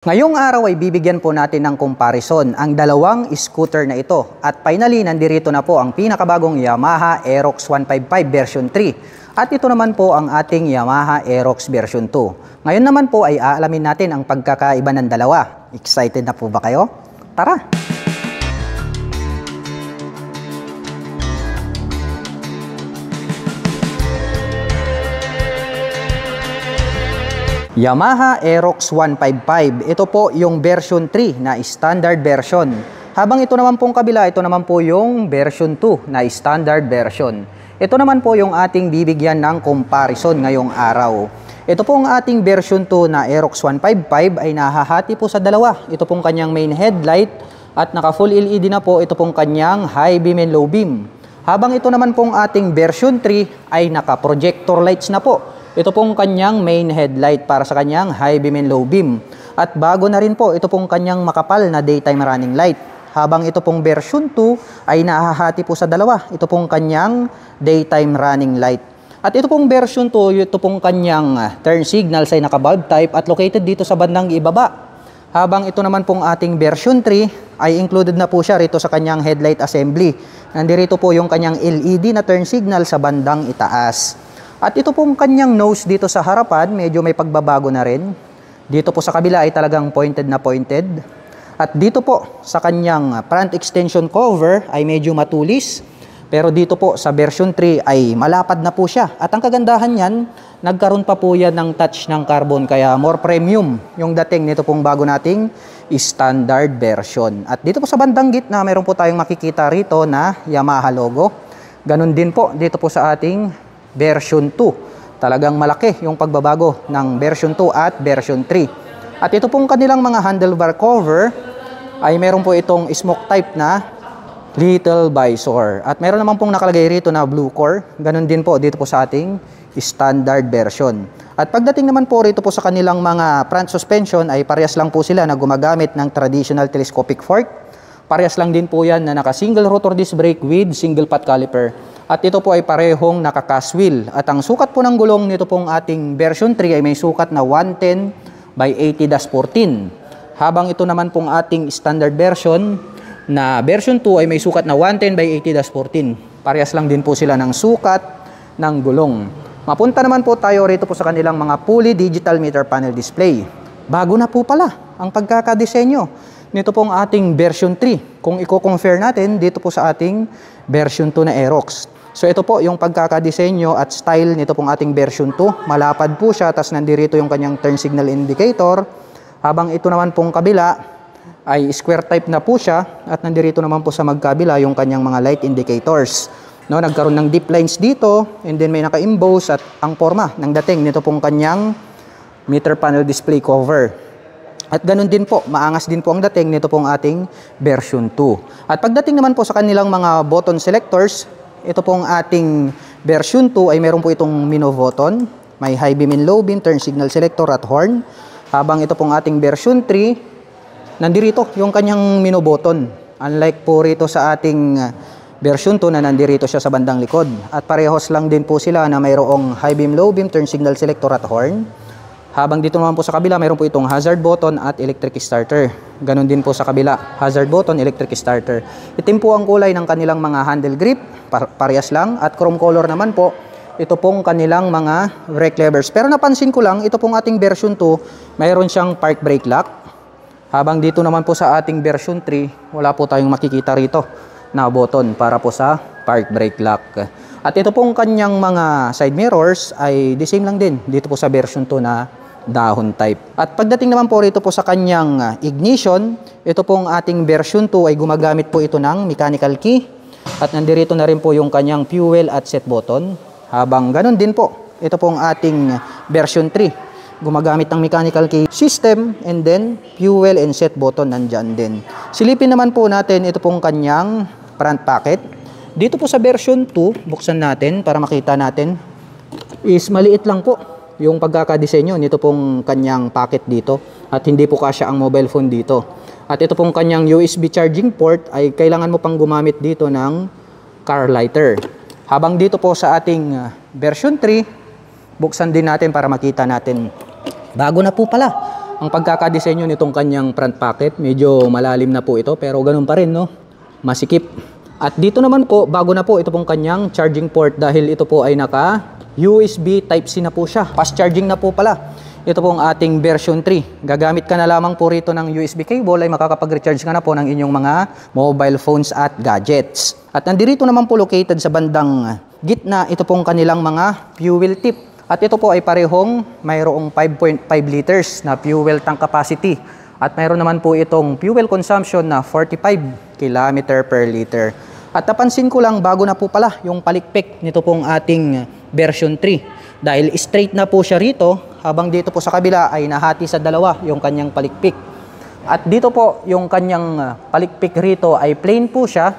Ngayong araw ay bibigyan po natin ng comparison ang dalawang scooter na ito. At finally, nandirito na po ang pinakabagong Yamaha Aerox 155 version 3. At ito naman po ang ating Yamaha Aerox version 2. Ngayon naman po ay aalamin natin ang pagkakaiba ng dalawa. Excited na po ba kayo? Tara! Yamaha Aerox 155. Ito po yung version 3 na standard version. Habang ito naman pong kabila, ito naman po yung version 2 na standard version. Ito naman po yung ating bibigyan ng comparison ngayong araw. Ito pong ating version 2 na Aerox 155 ay nahahati po sa dalawa. Ito pong kanyang main headlight at naka full LED na po ito pong kanyang high beam and low beam. Habang ito naman pong ating version 3 ay naka projector lights na po. Ito pong kanyang main headlight para sa kanyang high beam and low beam. At bago na rin po, ito pong kanyang makapal na daytime running light. Habang ito pong version 2 ay nahahati po sa dalawa. Ito pong kanyang daytime running light. At ito pong version 2, ito pong kanyang turn signals ay naka-bulb type at located dito sa bandang ibaba. Habang ito naman pong ating version 3 ay included na po siya rito sa kanyang headlight assembly. Nandito po yung kanyang LED na turn signal sa bandang itaas. At ito pong kanyang nose dito sa harapan, medyo may pagbabago na rin. Dito po sa kabila ay talagang pointed na pointed. At dito po sa kanyang front extension cover ay medyo matulis. Pero dito po sa version 3 ay malapad na po siya. At ang kagandahan yan, nagkaroon pa po yan ng touch ng carbon. Kaya more premium yung dating nito pong bago nating standard version. At dito po sa bandang gitna, meron po tayong makikita rito na Yamaha logo. Ganon din po dito po sa ating version 2. Talagang malaki yung pagbabago ng version 2 at version 3. At ito pong kanilang mga handlebar cover ay meron po itong smoke type na little visor. At meron naman pong nakalagay rito na blue core. Ganon din po dito po sa ating standard version. At pagdating naman po rito po sa kanilang mga front suspension ay parehas lang po sila na gumagamit ng traditional telescopic fork. Parehas lang din po yan na naka single rotor disc brake with single pot caliper. At ito po ay parehong naka-cast wheel. At ang sukat po ng gulong nito pong ating version 3 ay may sukat na 110 by 80-14. Habang ito naman pong ating standard version na version 2 ay may sukat na 110 by 80-14. Parehas lang din po sila ng sukat ng gulong. Mapunta naman po tayo rito po sa kanilang mga fully digital meter panel display. Bago na po pala ang pagkakadesenyo nito pong ating version 3. Kung i-compare natin dito po sa ating version 2 na Aerox. So ito po yung pagkakadesenyo at style nito pong ating version 2. Malapad po siya, tas nandirito yung kanyang turn signal indicator. Habang ito naman pong kabila ay square type na po siya at nandirito naman po sa magkabila yung kanyang mga light indicators. No, nagkaroon ng deep lines dito and then may naka-emboss at ang forma ng dating nito pong kanyang meter panel display cover. At ganun din po, maangas din po ang dating nito pong ating version 2. At pagdating naman po sa kanilang mga button selectors, ito pong ating version 2 ay meron po itong menu button, may high beam and low beam, turn signal selector at horn. Habang ito pong ating version 3, nandirito yung kanyang menu button. Unlike po rito sa ating version 2 na nandirito siya sa bandang likod. At parehos lang din po sila na mayroong high beam, low beam, turn signal selector at horn. Habang dito naman po sa kabila, mayroon po itong hazard button at electric starter. Ganon din po sa kabila, hazard button, electric starter. Itim po ang kulay ng kanilang mga handle grip, parehas lang. At chrome color naman po, ito pong kanilang mga brake levers. Pero napansin ko lang, ito pong ating version 2, mayroon siyang park brake lock. Habang dito naman po sa ating version 3, wala po tayong makikita rito na button para po sa park brake lock. At ito pong kanyang mga side mirrors ay the same lang din dito po sa version 2 na dahon type. At pagdating naman po rito po sa kanyang ignition, ito pong ating version 2 ay gumagamit po ito ng mechanical key. At nandirito na rin po yung kanyang fuel at set button. Habang ganun din po, ito pong ating version 3. Gumagamit ng mechanical key system and then fuel and set button nandyan din. Silipin naman po natin ito pong kanyang front pocket. Dito po sa version 2, buksan natin para makita natin, is maliit lang po yung pagkakadesenyo nito pong kanyang pocket dito at hindi po kasya ang mobile phone dito. At ito pong kanyang USB charging port ay kailangan mo pang gumamit dito ng car lighter. Habang dito po sa ating version 3, buksan din natin para makita natin. Bago na po pala Ang pagkakadesenyo nitong kanyang front pocket, medyo malalim na po ito pero ganun pa rin, no? Masikip. At dito naman po, bago na po ito pong kanyang charging port dahil ito po ay naka USB Type-C na po siya. Fast charging na po pala. Ito pong ating version 3. Gagamit ka na lamang po rito ng USB cable ay makakapag-recharge ka na po ng inyong mga mobile phones at gadgets. At nandito naman po located sa bandang gitna, ito pong kanilang mga fuel tip. At ito po ay parehong mayroong 5.5 liters na fuel tank capacity. At mayroon naman po itong fuel consumption na 45 km per liter. At napansin ko lang bago na po pala yung palikpik nito pong ating version 3. Dahil straight na po siya rito, habang dito po sa kabila ay nahati sa dalawa yung kanyang palikpik. At dito po yung kanyang palikpik rito ay plain po siya.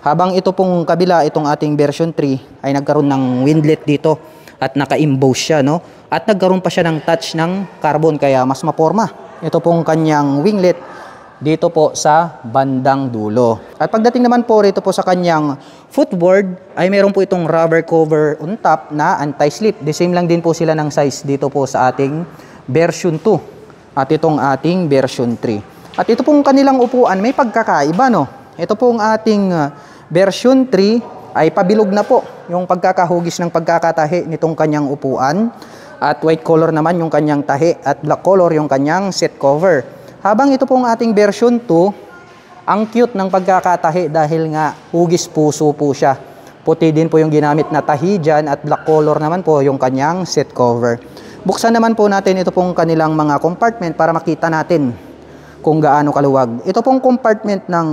Habang ito pong kabila, itong ating version 3 ay nagkaroon ng windlet dito. At naka-emboss siya, no? At nagkaroon pa siya ng touch ng carbon kaya mas maporma. Ito pong kanyang winglet dito po sa bandang dulo. At pagdating naman po rito po sa kanyang footboard ay meron po itong rubber cover on top na anti-slip. The same lang din po sila ng size dito po sa ating version 2 at itong ating version 3. At ito pong kanilang upuan may pagkakaiba, no? Ito pong ating version 3 ay pabilog na po yung pagkakahugis ng pagkakatahi nitong kanyang upuan. At white color naman yung kanyang tahi at black color yung kanyang seat cover. Habang ito pong ating version 2, ang cute ng pagkakatahi dahil nga hugis puso po siya. Puti din po yung ginamit na tahi dyan at black color naman po yung kanyang seat cover. Buksan naman po natin ito pong kanilang mga compartment para makita natin kung gaano kaluwag. Ito pong compartment ng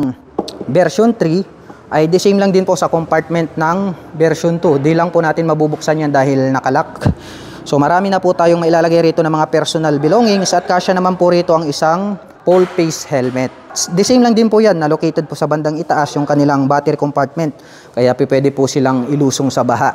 version 3 ay the same lang din po sa compartment ng version 2. Di lang po natin mabubuksan yan dahil nakalock. So marami na po tayong mailalagay rito ng mga personal belongings at kasya naman po rito ang isang full face helmet. The same lang din po yan na located po sa bandang itaas yung kanilang battery compartment. Kaya pwede po silang ilusong sa baha.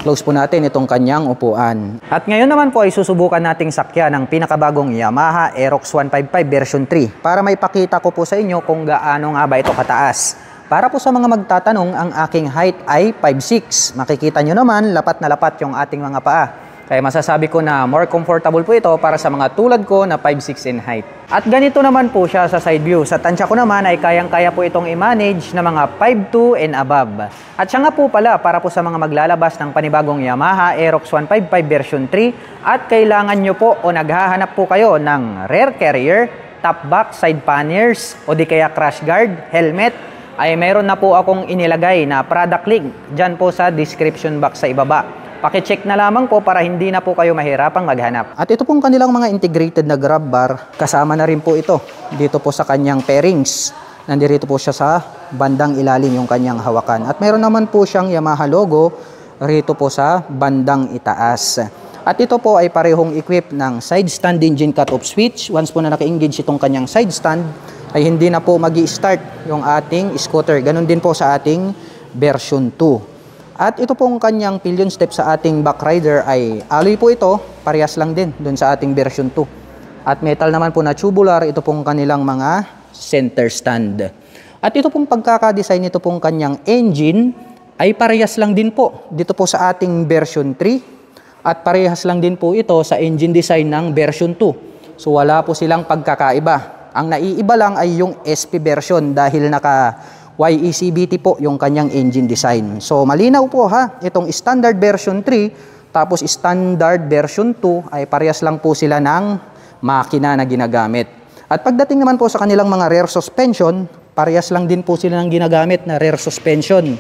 Close po natin itong kanyang upuan. At ngayon naman po ay susubukan nating sakyan ng pinakabagong Yamaha Aerox 155 version 3 para may pakita ko po sa inyo kung gaano nga ba ito kataas. Para po sa mga magtatanong, ang aking height ay 5'6". Makikita nyo naman, lapat na lapat yung ating mga paa. Kaya masasabi ko na more comfortable po ito para sa mga tulad ko na 5'6" in height. At ganito naman po siya sa side view. Sa tansya ko naman ay kayang-kaya po itong i-manage na mga 5'2" and above. At siya nga po pala para po sa mga maglalabas ng panibagong Yamaha Aerox 155 version 3 at kailangan nyo po o naghahanap po kayo ng rear carrier, top back, side panniers o di kaya crash guard, helmet, ay meron na po akong inilagay na product link dyan po sa description box sa ibaba. Pakicheck na lamang po para hindi na po kayo mahirapang maghanap. At ito pong kanilang mga integrated na grab bar, kasama na rin po ito dito po sa kanyang pairings. Nandito po siya sa bandang ilalim yung kanyang hawakan. At meron naman po siyang Yamaha logo rito po sa bandang itaas. At ito po ay parehong equipped ng side stand engine cut-off switch. Once po na naka-engage itong kanyang side stand, ay hindi na po magi-start yung ating scooter. Ganon din po sa ating version 2. At ito pong kanyang pillion step sa ating back rider ay alloy po ito. Parehas lang din dun sa ating version 2. At metal naman po na tubular, ito pong kanilang mga center stand. At ito pong pagkakadesign nito pong kanyang engine ay parehas lang din po dito po sa ating version 3. At parehas lang din po ito sa engine design ng version 2. So wala po silang pagkakaiba. Ang naiiba lang ay yung SP version dahil naka YECBT po yung kanyang engine design. So malinaw po ha, itong standard version 3 tapos standard version 2 ay parehas lang po sila ng makina na ginagamit. At pagdating naman po sa kanilang mga rear suspension, parehas lang din po sila ng ginagamit na rear suspension.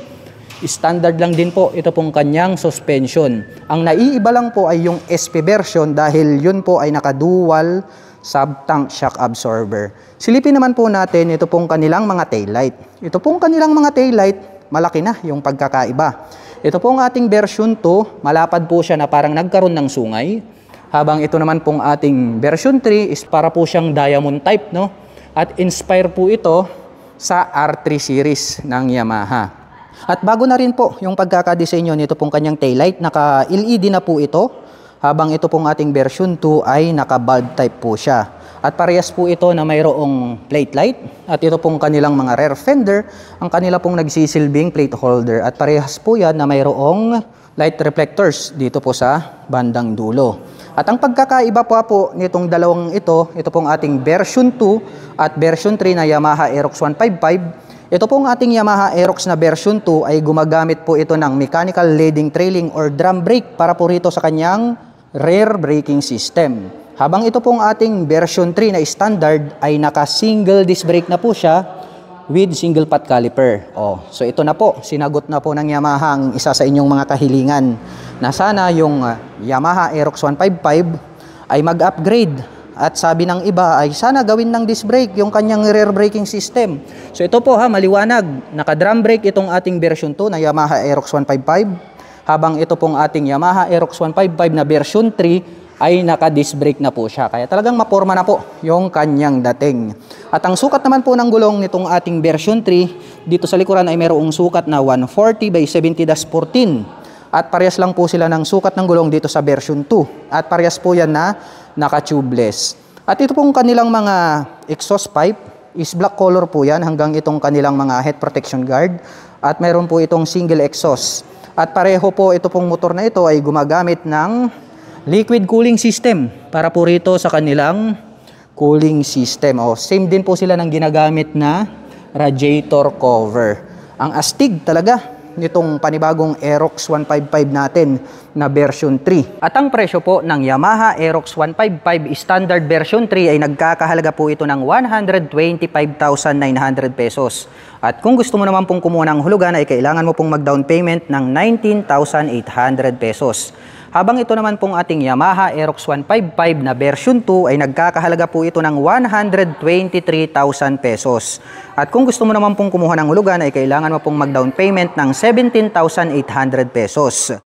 Standard lang din po ito pong kanyang suspension. Ang naiiba lang po ay yung SP version dahil yun po ay naka-dual sub-tank shock absorber. Silipin naman po natin ito pong kanilang mga taillight. Ito pong kanilang mga taillight, malaki na yung pagkakaiba. Ito pong ating version 2, malapad po siya na parang nagkaroon ng sungay. Habang ito naman pong ating version 3 is para po siyang diamond type, no? At inspire po ito sa R3 series ng Yamaha. At bago na rin po yung pagkakadesenyo nito pong kanyang taillight, naka-LED na po ito. Habang ito pong ating version 2 ay naka-bulb type po siya. At parehas po ito na mayroong plate light. At ito pong kanilang mga rear fender, ang kanila pong nagsisilbing plate holder. At parehas po yan na mayroong light reflectors dito po sa bandang dulo. At ang pagkakaiba po nitong dalawang ito pong ating version 2 at version 3 na Yamaha Aerox 155. Ito pong ating Yamaha Aerox na version 2 ay gumagamit po ito ng mechanical leading trailing or drum brake para po rito sa kanyang rear braking system. Habang ito pong ating version 3 na standard ay naka single disc brake na po siya with single pot caliper. So ito na po, sinagot na po ng Yamaha ang isa sa inyong mga kahilingan na sana yung Yamaha Aerox 155 ay mag-upgrade. At sabi ng iba ay sana gawin ng disc brake yung kanyang rear braking system. So ito po maliwanag, naka-drum brake itong ating version 2 na Yamaha Aerox 155, habang ito pong ating Yamaha Aerox 155 na version 3 ay naka-disc brake na po siya. Kaya talagang maporma na po yung kanyang dating. At ang sukat naman po ng gulong nitong ating version 3, dito sa likuran ay mayroong sukat na 140 by 70-14. At parehas lang po sila ng sukat ng gulong dito sa version 2. At parehas po yan na naka-tubeless. At ito pong kanilang mga exhaust pipe is black color po yan hanggang itong kanilang mga head protection guard. At mayroon po itong single exhaust. At pareho po ito pong motor na ito ay gumagamit ng liquid cooling system para po rito sa kanilang cooling system. Same din po sila ng ginagamit na radiator cover. Ang astig talaga nitong panibagong Aerox 155 natin na version 3. At ang presyo po ng Yamaha Aerox 155 standard version 3 ay nagkakahalaga po ito ng 125,900 pesos. At kung gusto mo naman pong kumuha ng hulugan ay kailangan mo pong mag-down payment ng 19,800 pesos. Habang ito naman pong ating Yamaha Aerox 155 na version 2 ay nagkakahalaga po ito ng 123,000 pesos. At kung gusto mo naman pong kumuha ng hulugan ay kailangan mo pong mag-down payment ng 17,800 pesos.